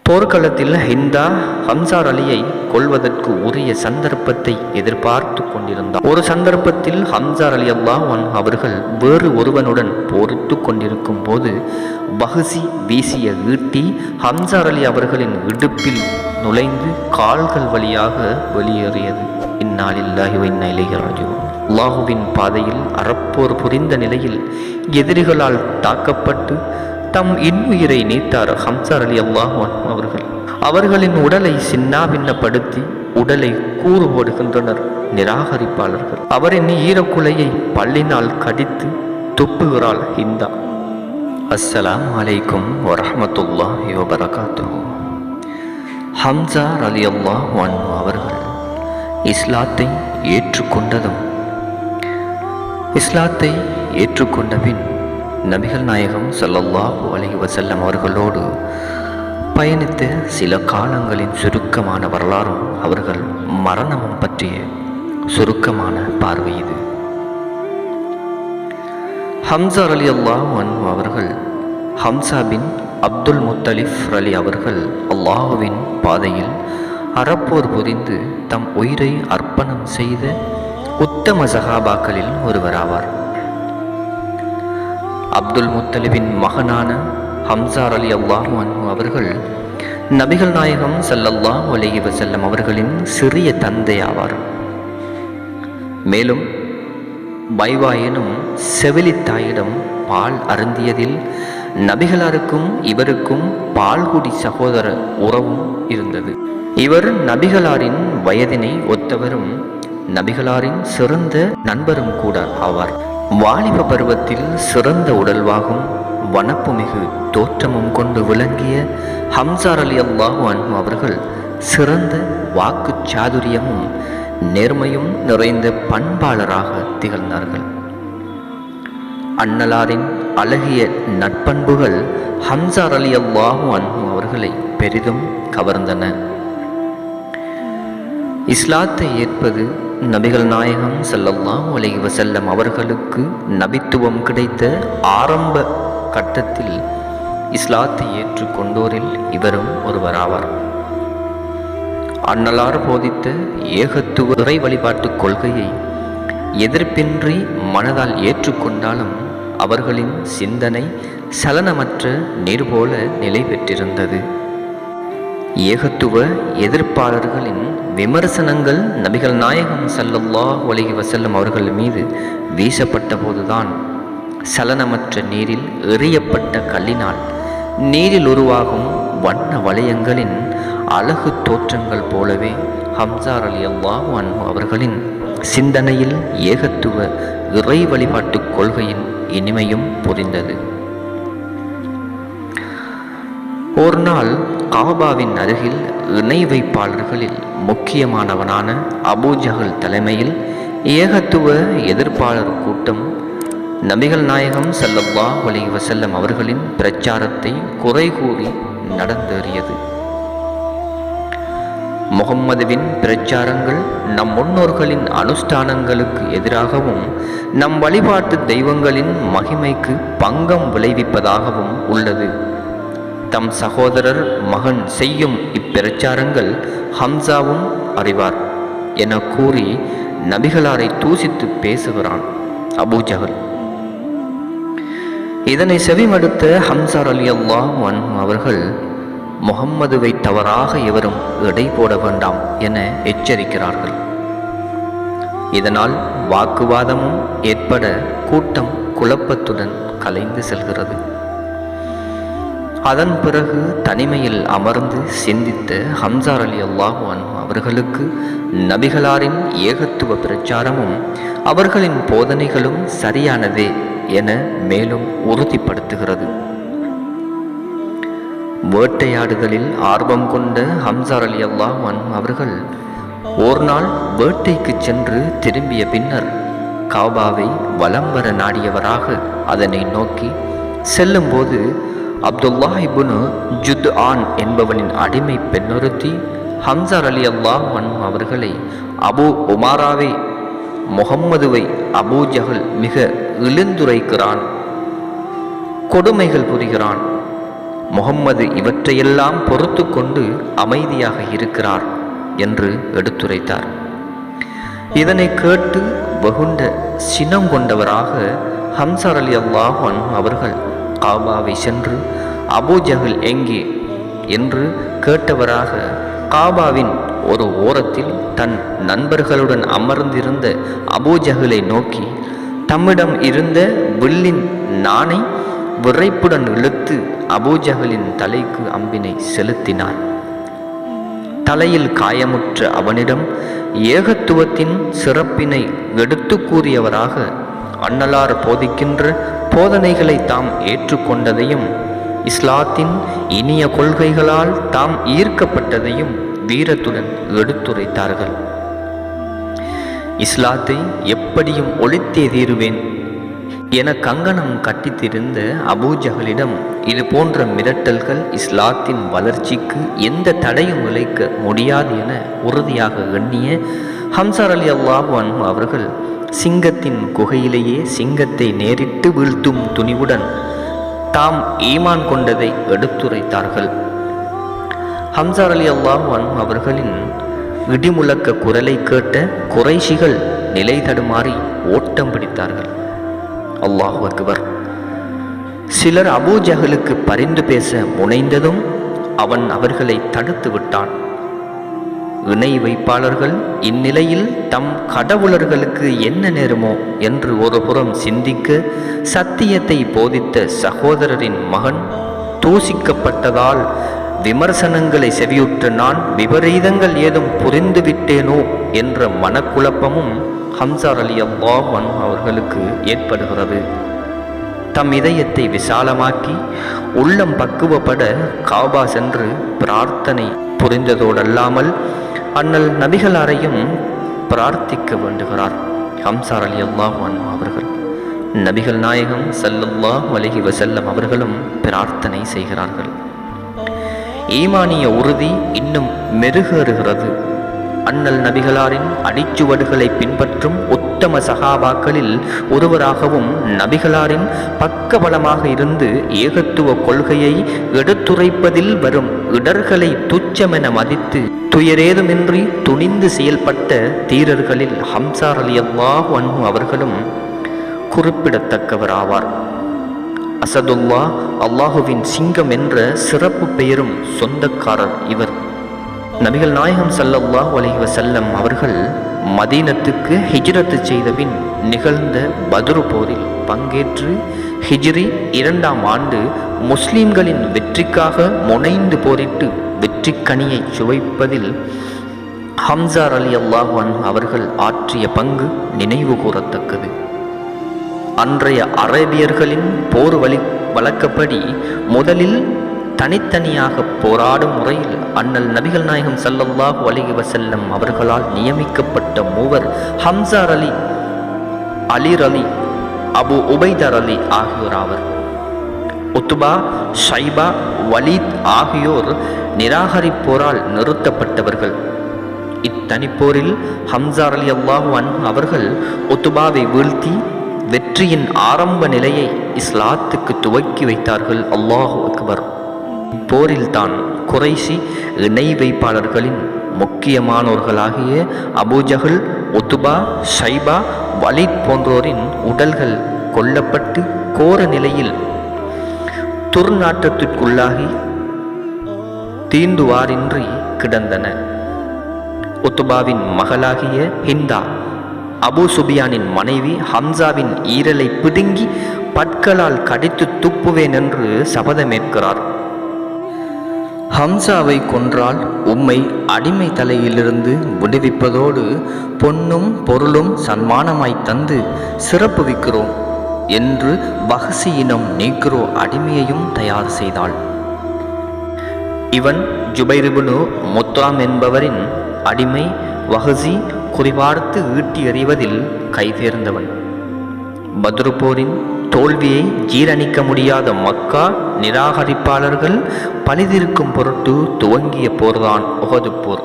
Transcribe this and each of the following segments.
போர்க்களத்தில் ஹிந்தா ஹம்சார் அலியை கொல்வதற்கு உரிய சந்தர்ப்பத்தை எதிர்பார்த்து கொண்டிருந்தார். ஒரு சந்தர்ப்பத்தில் ஹம்சார் அலி அல்லாஹ் அவர்கள் வேறு ஒருவனுடன் போரிட்டு கொண்டிருக்கும் போது பஹசி வீசிய ஈட்டி ஹம்சார் அலி அவர்களின் இடுப்பில் நுழைந்து கால்கள் வழியாக வெளியேறியது. இன்னா லில்லாஹி வ இன்னா இலைஹி ராஜிஊன். அல்லாஹுவின் பாதையில் அறப்போர் புரிந்த நிலையில் எதிரிகளால் தாக்கப்பட்டு தம் இன்னுயிரை நீத்தார் ஹம்சார் அலி அல்லாஹ் அவர்கள். அவர்களின் உடலை சின்னாபின்னப்படுத்தி உடலை கூறு போடுகின்றனர் நிராகரிப்பாளர்கள். அவரின் ஈரக்குலையை பல்லினால் கடித்து துப்புகிறாள் ஹிந்தா. அஸ்ஸலாமு அலைக்கும் வரஹ்மத்துல்லாஹி வபரகாத்துஹு. ஹம்சார் அலி அல்லாஹ் அவர்கள் இஸ்லாத்தை ஏற்றுக்கொண்ட பின் நபிகள் நாயகம் ஸல்லல்லாஹு அலைஹி வஸல்லம் அவர்களோடு பயணித்த சில காலங்களின் சுருக்கமான வரலாறும் அவர்கள் மரணமும் பற்றிய சுருக்கமான பார்வை இது. ஹம்சார் அலி அல்லாஹ் அவர்கள் ஹம்சா பின் அப்துல் முத்தலிஃப் அலி அவர்கள் அல்லாஹுவின் பாதையில் அறப்போர் புரிந்து தம் உயிரை அர்ப்பணம் செய்த உத்தம சஹாபாக்களில் ஒருவராவார். அப்துல் முத்தலிபின் மகனான ஹம்சார் அலி அல்லாஹ் அவர்கள் நபிகள் நாயகம் ஸல்லல்லாஹு அலைஹி வஸல்லம் அவர்களின் சிறிய தந்தை ஆவார். மேலும் பைவா எனும் செவிலித்தாயிடம் பால் அருந்தியதில் நபிகளாருக்கும் இவருக்கும் பால்குடி சகோதர உறவும் இருந்தது. இவர் நபிகளாரின் வயதினை ஒத்தவரும் நபிகளாரின் சிறந்த நண்பரும் கூட ஆவார். வாலிப பருவத்தில் சிறந்த உடல்வாகும் வனப்புமிகு தோற்றமும் கொண்டு விளங்கிய ஹம்சார் அலி அல்லாஹ் அவர்கள் சிறந்த வாக்கு சாதுரியமும் நேர்மையும் நிறைந்த பண்பாளராக திகழ்ந்தார்கள். அன்னலாரின் அழகிய நட்பண்புகள் ஹம்சார் அலி அல்லாஹ் அவர்களை பெரிதும் கவர்ந்தன. இஸ்லாத்தை ஏற்பது நபிகள் நாயகம் ஸல்லல்லாஹு அலைஹி வஸல்லம் அவர்களுக்கு நபித்துவம் கிடைத்த ஆரம்ப கட்டத்தில் இஸ்லாத்தை ஏற்றுக்கொண்டோரில் இவரும் ஒருவராவார். அன்னலார் போதித்த ஏகத்துவ இறை வழிபாட்டு கொள்கையை எதிர்ப்பின்றி மனதால் ஏற்றுக்கொண்டாலும் அவர்களின் சிந்தனை சலனமற்ற நீர் போல நிலை பெற்றிருந்தது. ஏகத்துவ எதிர்ப்பாளர்களின் விமர்சனங்கள் நபிகள் நாயகம் ஸல்லல்லாஹு அலைஹி வஸல்லம் அவர்கள் மீது வீசப்பட்ட போதுதான் சலனமற்ற நீரில் எறியப்பட்ட கல்லினால் நீரில் உருவாகும் வண்ண வளையங்களின் அழகு தோற்றங்கள் போலவே ஹம்சார் அலி அல்லாஹ் அவர்களின் சிந்தனையில் ஏகத்துவ இறை வழிபாட்டு கொள்கையின் இனிமையும் புரிந்தது. ஒரு நாள் காபாவின் அருகில் இணை வைப்பாளர்களில் முக்கியமானவனான அபூஜஹல் தலைமையில் ஏகத்துவ எதிர்ப்பாளர் கூட்டம் நபிகள் நாயகம் ஸல்லல்லாஹு அலைஹி வஸல்லம் அவர்களின் பிரச்சாரத்தை குறை கூறி நடந்தேறியது. முஹம்மதுவின் பிரச்சாரங்கள் நம் முன்னோர்களின் அனுஷ்டானங்களுக்கு எதிராகவும் நம் வழிபாட்டு தெய்வங்களின் மகிமைக்கு பங்கம் விளைவிப்பதாகவும் உள்ளது. தம் சகோதரர் மகன் செய்யும் இப்பிரச்சாரங்கள் ஹம்சாவும் அறிவார் என கூறி நபிகளாரை தூசித்து பேசுகிறான் அபூஜஹல். இதனை செவிமடுத்த ஹம்சார் அலி அல்லாஹ் அவர்கள் முஹம்மதுவை தவறாக எவரும் எடை போட வேண்டாம் என எச்சரிக்கிறார்கள். இதனால் வாக்குவாதமும் ஏற்பட கூட்டம் குழப்பத்துடன் கலைந்து செல்கிறது. அதன் பிறகு தனிமையில் அமர்ந்து சிந்தித்த ஹம்சார் அலி அல்லாஹ் அவர்களுக்கு நபிகளாரின் ஏகத்துவ பிரச்சாரமும் அவர்களின் போதனைகளும் சரியானதே என மேலும் உறுதிப்படுத்துகிறது. வேட்டையாடுதலில் ஆர்வம் கொண்ட ஹம்சார் அலி அல்லாஹ் அவர்கள் ஒரு நாள் வேட்டைக்கு சென்று திரும்பிய பின்னர் காபாவை வலம் வர நாடியவராக அதனை நோக்கி செல்லும்போது அப்துல்லாஹ் இப்னு ஜுத்ஆன் என்பவனின் அடிமை பெண்ணொருத்தி ஹம்சார் அலி அல்லாஹ் அவர்களை அபு உமாராவை முஹம்மதுவை அபூஜஹல் மிக இழிந்துரைக்கிறான், கொடுமைகள் புரிகிறான், முகம்மது இவற்றையெல்லாம் பொறுத்து கொண்டு அமைதியாக இருக்கிறார் என்று எடுத்துரைத்தார். இதனை கேட்டு வெகுண்ட சினம் கொண்டவராக ஹம்சா ரலியல்லாஹு அன்ஹு அவர்கள் காபாவை சென்று அபூஜஹல் எங்கே என்று கேட்டவராக காபாவின் ஒரு ஓரத்தில் தன் நண்பர்களுடன் அமர்ந்திருந்த அபூஜஹலை நோக்கி தம்மிடம் இருந்த வில்லின் நாணை விரைப்புடன் இழுத்து அபூஜஹலின் தலைக்கு அம்பினை செலுத்தினார். தலையில் காயமுற்ற அவனிடம் ஏகத்துவத்தின் சிறப்பினை எடுத்து கூறியவராக அன்னலார் போதிக்கின்ற போதனைகளை தாம் ஏற்றுக்கொண்டதையும் இஸ்லாத்தின் இனிய கொள்கைகளால் தாம் ஈர்க்கப்பட்டதையும் வீரத்துடன் எடுத்துரைத்தார்கள். இஸ்லாத்தை எப்படியும் ஒழித்தே தீருவேன் என கங்கணம் கட்டித்திருந்த அபூஜஹலிடம் இது போன்ற மிரட்டல்கள் இஸ்லாத்தின் வளர்ச்சிக்கு எந்த தடையும் விளைக்க முடியாது என உறுதியாக எண்ணிய ஹம்சா ரலியல்லாஹு அன்ஹு அவர்கள் சிங்கத்தின் குகையிலேயே சிங்கத்தை நேரிட்டு வீழ்த்தும் துணிவுடன் தாம் ஈமான் கொண்டதை எடுத்துரைத்தார்கள். ஹம்சா ரலியல்லாஹு அன்ஹு அவர்களின் இடிமுழக்க குரலை கேட்ட குறைஷிகள் நிலை தடுமாறி ஓட்டம் பிடித்தார்கள். அல்லாஹு அக்பர். சிலர் அபூஜஹலுக்கு பரிந்து பேச முனைந்ததும் அவன் அவர்களை தடுத்து விட்டான். இணை வைப்பாளர்கள் இந்நிலையில் தம் கடவுளர்களுக்கு என்ன நேருமோ என்று ஒரு புறம் சிந்திக்க, சத்தியத்தை போதித்த சகோதரரின் மகன் தூசிக்கப்பட்டதால் விமர்சனங்களை செவியுற்ற நான் விபரீதங்கள் ஏதும் புரிந்துவிட்டேனோ என்ற மனக்குழப்பமும் ஹம்சா ரலியல்லாஹு அன்ஹு அவர்களுக்கு ஏற்படுகிறது. தம் இதயத்தை விசாலமாக்கி உள்ளம் பக்குவப்பட காபா சென்று பிரார்த்தனை புரிந்ததோடல்லாமல் அண்ணல் நபிகளாரையும் பிரார்த்திக்க வேண்டுகிறார். ஹம்சா ரலியல்லாஹு அன்ஹு அவர்கள் நபிகள் நாயகம் ஸல்லல்லாஹு அலைஹி வஸல்லம் அவர்களும் பிரார்த்தனை செய்கிறார்கள். ஈமானிய உறுதி இன்னும் மெருகேறுகிறது. அண்ணல் நபிகளாரின் அடிச்சுவடுகளை பின்பற்றும் உத்தம சகாபாக்களில் ஒருவராகவும் நபிகளாரின் பக்கபலமாக இருந்து ஏகத்துவ கொள்கையை எடுத்துரைப்பதில் வரும் இடர்களை துச்சமென மதித்து துயரேதுமின்றி துணிந்து செயல்பட்ட தீரர்களில் ஹம்சா ரலியல்லாஹு அன்ஹு அவர்களும் குறிப்பிடத்தக்கவராவார். அசதுல்லா, அல்லாஹுவின் சிங்கம் என்ற சிறப்பு பெயரும் சொந்தக்காரர் இவர். நபிகள் நாயகம் ஸல்லல்லாஹு அலைஹி வஸல்லம் அவர்கள் மதீனத்துக்கு ஹிஜ்ரத் செய்த பின் நிகழ்ந்த பத்ரு போரில் பங்கேற்று ஹிஜ்ரி 2ஆம் ஆண்டு முஸ்லிம்களின் வெற்றிக்காக முனைந்து போரிட்டு வெற்றி கனியை சுவைப்பதில் ஹம்சா ரலியல்லாஹு அன்ஹு அவர்கள் ஆற்றிய பங்கு நினைவு கூறத்தக்கது. அன்றைய அரேபியர்களின் போர் வழக்கப்படி முதலில் தனித்தனியாக போராடும் முறையில் அண்ணல் நபிகள் நாயகம் ஸல்லல்லாஹு அலைஹி வஸல்லம் அவர்களால் நியமிக்கப்பட்ட மூவர் ஹம்சா அலி, அலி அலி, அபு உபைதர் அலி ஆகியோர் ஆவர். உத்பா, ஷைபா, வலீத் ஆகியோர் நிராகரிப்போரால் நிறுத்தப்பட்டவர்கள். இத்தனிப்போரில் ஹம்சா ரலியல்லாஹு அன்ஹு அவர்கள் உத்பாவை வீழ்த்தி வெற்றியின் ஆரம்ப நிலையை இஸ்லாத்துக்கு துவக்கி வைத்தார்கள். அல்லாஹு அக்பர். இப்போரில் தான் குறைஷி இணை வைப்பாளர்களின் முக்கியமானோர்களாகிய அபூஜஹல், உத்பா, ஷைபா, வலீத் போன்றோரின் உடல்கள் கொல்லப்பட்டு கோர நிலையில் துர்நாற்றத்திற்குள்ளாகி தீண்டுவாரின்றி கிடந்தன. உத்பாவின் மகளாகிய ஹிந்தா அபூ சுபியானின் மனைவி ஹம்சாவின் ஈரலை பிடுங்கி பற்களால் கடித்து துப்புவேன் என்று சபதமேற்கிறார். ஹம்சாவை கொன்றால் உம்மை அடிமை தலையிலிருந்து விடுவிப்பதோடு பொன்னும் பொருளும் சன்மானமாய் தந்து சிறப்புவிக்கிறோம் என்று வஹ்சியினம் நீக்ரோ அடிமையையும் தயார் செய்தாள். இவன் ஜுபைர் இப்னு முத்ஆம் என்பவரின் அடிமை. வஹ்சி குறிபார்த்து ஈட்டி எறிவதில் கைதேர்ந்தவன். பத்ரு போரின் தோல்வியை ஜீரணிக்க முடியாத மக்கா நிராகரிப்பாளர்கள் பழிதிருக்கும் பொருட்டு துவங்கிய போர்தான் உஹது போர்.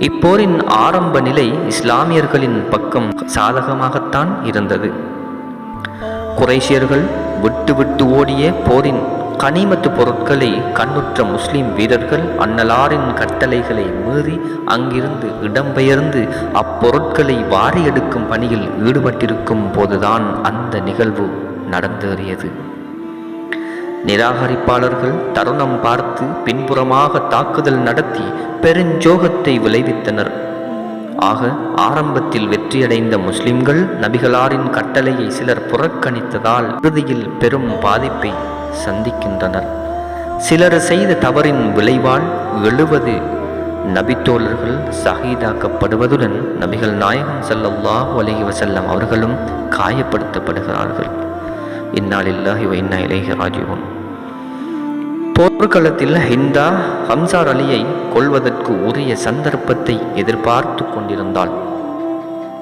இப்போரின் ஆரம்ப நிலை இஸ்லாமியர்களின் பக்கம் சாதகமாகத்தான் இருந்தது. குறைஷியர்கள் விட்டு விட்டு ஓடிய போரின் கனிமத்து பொருட்களை கண்ணுற்ற முஸ்லிம் வீரர்கள் அன்னலாரின் கட்டளைகளை மீறி அங்கிருந்து இடம்பெயர்ந்து அப்பொருட்களை வாரி எடுக்கும் பணியில் ஈடுபட்டிருக்கும் போதுதான் அந்த நிகழ்வு நடந்தேறியது. நிராகரிப்பாளர்கள் தருணம் பார்த்து பின்புறமாக தாக்குதல் நடத்தி பெருஞ்சோகத்தை விளைவித்தனர். ஆக ஆரம்பத்தில் வெற்றியடைந்த முஸ்லிம்கள் நபிகளாரின் கட்டளையை சிலர் புறக்கணித்ததால் இறுதியில் பெரும் பாதிப்பை சந்திக்கின்றனர். சிலர் செய்த தவறின் விளைவால் 70 நபித்தோழர்கள் ஷஹீதாக்கப்படுவதுடன் நபிகள் நாயகம் ஸல்லல்லாஹு அலைஹி வஸல்லம் அவர்களும் காயப்படுத்தப்படுகிறார்கள். இன்னா லில்லாஹி வ இன்னா இலைஹி ராஜிஊன். போர்க்களத்தில் ஹிந்தா ஹம்சார் அலியை கொல்வதற்கு உரிய சந்தர்ப்பத்தை எதிர்பார்த்து கொண்டிருந்தாள்.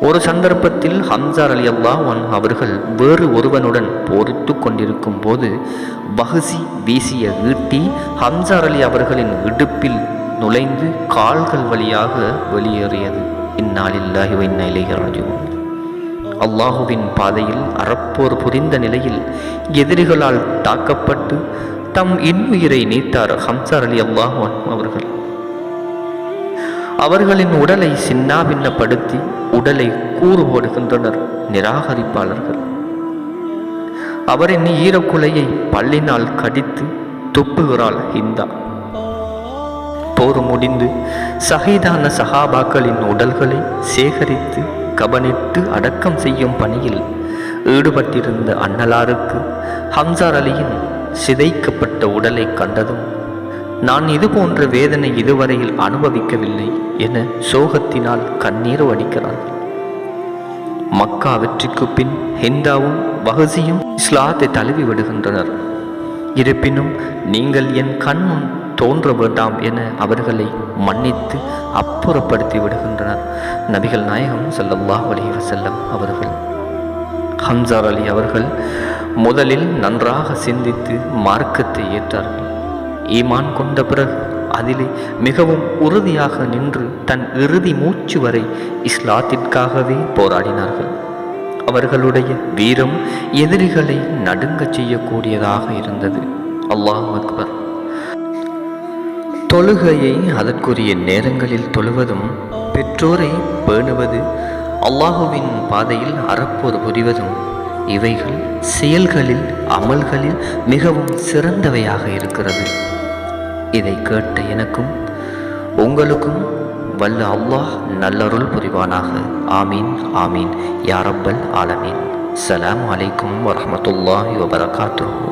ஒரு சந்தர்ப்பத்தில் ஹம்சார் அலி அல்லாஹ் அவர்கள் வேறு ஒருவனுடன் போரிட்டு கொண்டிருக்கும் போது பஹ்சி வீசிய ஈட்டி ஹம்சார் அலி அவர்களின் இடுப்பில் நுழைந்து கால்கள் வழியாக வெளியேறியது. இன்னா லில்லாஹி வ இன்னா இலைஹி ராஜிஊன். அல்லாஹுவின் பாதையில் அறப்போர் புரிந்த நிலையில் எதிரிகளால் தாக்கப்பட்டு தம் இன்னுயிரை நீத்தார் ஹம்சார் அலி அல்லாஹ் அவர்கள். அவர்களின் உடலை சின்னாபின்னப்படுத்தி உடலை கூறு போடுகின்றனர் நிராகரிப்பாளர்கள். அவரின் ஈரக்குலையை பல்லினால் கடித்து துப்புகிறாள் ஹிந்தா. போர் முடிந்து ஷஹீதான சஹாபாக்களின் உடல்களை சேகரித்து கபனிட்டு அடக்கம் செய்யும் பணியில் ஈடுபட்டிருந்த அன்னலாருக்கு ஹம்சார் அலியின் சிதைக்கப்பட்ட உடலை கண்டதும் நான் இது போன்ற வேதனை இதுவரையில் அனுபவிக்கவில்லை என சோகத்தினால் கண்ணீர் வடிக்கிறார்கள். மக்கா வெற்றிக்கு பின் ஹிந்தாவும் பஹ்சியும் இஸ்லாத்தை தழுவி விடுகின்றனர். இருப்பினும் நீங்கள் என் கண் முன் தோன்ற வேண்டாம் என அவர்களை மன்னித்து அப்புறப்படுத்தி விடுகின்றனர் நபிகள் நாயகம் ஸல்லல்லாஹு அலைஹி வஸல்லம் அவர்கள். ஹம்சார் அலி அவர்கள் முதலில் நன்றாக சிந்தித்து மார்க்கத்தை ஏற்றார்கள். ஈமான் கொண்ட பிறகு அதிலே மிகவும் உறுதியாக நின்று தன் இறுதி மூச்சு வரை இஸ்லாத்திற்காகவே போராடினார்கள். அவர்களுடைய வீரம் எதிரிகளை நடுங்கச் செய்யக்கூடியதாக இருந்தது. அல்லாஹ் அக்பர். தொழுகையை அதற்குரிய நேரங்களில் தொழுவதும், பெற்றோரை பேணுவது, அல்லாஹுவின் பாதையில் அறப்போர் புரிவதும் இவைகள் செயல்களில் அமல்களில் மிகவும் சிறந்தவையாக இருக்கிறது. இதை கேட்ட எனக்கும் உங்களுக்கும் வல்ல அல்லாஹ் நல்லருள் புரிவானாக. ஆமீன் ஆமீன் யா ரப்பல் ஆலமீன். அஸ்ஸலாமு அலைக்கும் வரஹ்மத்துல்லாஹி வபரகாத்துஹு.